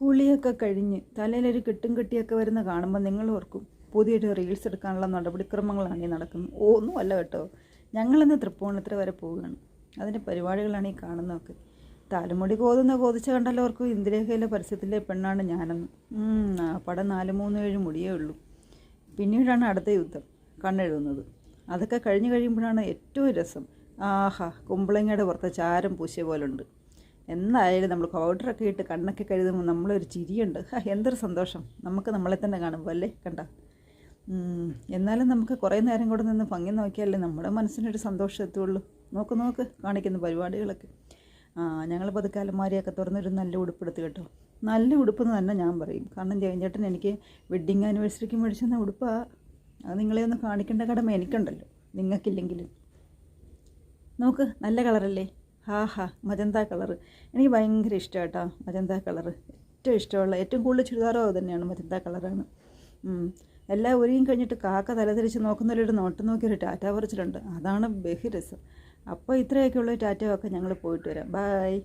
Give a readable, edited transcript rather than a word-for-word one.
കുളിയൊക്കെ കഴിഞ്ഞ് തലയിലൊരു കെട്ടും കെട്ടിയൊക്കെ വരുന്ന കാണുമ്പോൾ നിങ്ങൾ ഓർക്കും പുതിയൊരു റീൽസ് എടുക്കാനുള്ള നടപടിക്രമങ്ങളാണ് ഈ നടക്കുന്നത്. ഒന്നുമല്ല കേട്ടോ, ഞങ്ങളിന്ന് തൃപ്പൂണിത്തുറ വരെ പോവുകയാണ്. അതിൻ്റെ പരിപാടികളാണ് ഈ കാണുന്നതൊക്കെ. തലമുടി കോതിച്ച കണ്ടല്ലോ ഓർക്കും ഇന്ദിരേഖയിലെ പരസ്യത്തിലെ പെണ്ണാണ് ഞാനെന്ന്. ആ പടം 437 മുടിയേ ഉള്ളൂ. പിന്നീടാണ് അടുത്ത യുദ്ധം കണ്ണെഴുതുന്നത്. അതൊക്കെ കഴിഞ്ഞ് കഴിയുമ്പോഴാണ് ഏറ്റവും രസം. ആഹാ, കുമ്പളങ്ങയുടെ പുറത്ത് ചാരം പൂശിയ പോലുണ്ട്. എന്തായാലും നമ്മൾ പൗഡറൊക്കെ ഇട്ട് കണ്ണൊക്കെ കഴുകുമ്പോൾ നമ്മളൊരു ചിരിയുണ്ട്. എന്തൊരു സന്തോഷം നമുക്ക് നമ്മളെ തന്നെ കാണുമ്പോൾ അല്ലേ കണ്ട. എന്നാലും നമുക്ക് കുറേ നേരം കൂടെ നിന്ന് ഭംഗി നോക്കിയാലേ നമ്മുടെ മനസ്സിനൊരു സന്തോഷം എത്തുള്ളൂ. നോക്ക് കാണിക്കുന്ന പരിപാടികളൊക്കെ. ഞങ്ങൾ പതുക്കെ അലമാരിയൊക്കെ തുറന്നൊരു നല്ല ഉടുപ്പെടുത്ത് കേട്ടോ. നല്ല ഉടുപ്പെന്ന് തന്നെ ഞാൻ പറയും. കാരണം ജയൻചേട്ടൻ എനിക്ക് വെഡ്ഡിങ് ആനിവേഴ്സറിക്ക് മേടിച്ചെന്ന ഉടുപ്പാണ്. അത് നിങ്ങളെ ഒന്ന് കാണിക്കേണ്ട കടമ എനിക്കുണ്ടല്ലോ, നിങ്ങൾക്കില്ലെങ്കിലും. നോക്ക്, നല്ല കളറല്ലേ? മജന്ത കളറ് എനിക്ക് ഭയങ്കര ഇഷ്ടമാണ് കേട്ടോ. മജന്ത കളറ് ഏറ്റവും ഇഷ്ടമുള്ള, ഏറ്റവും കൂടുതൽ ചുരിദാറോ അത് തന്നെയാണ്, മജന്ത കളറാണ്. എല്ലാം ഒരുങ്ങി കഴിഞ്ഞിട്ട് കാക്ക തലതിരിച്ച് നോക്കുന്നവരൊരു നോട്ടം നോക്കിയൊരു ടാറ്റ പറിച്ചിട്ടുണ്ട്. അതാണ് ബഹിരസം. അപ്പോൾ ഇത്രയൊക്കെയുള്ള ടാറ്റയൊക്കെ ഞങ്ങൾ പോയിട്ട് വരാം. ബായ്.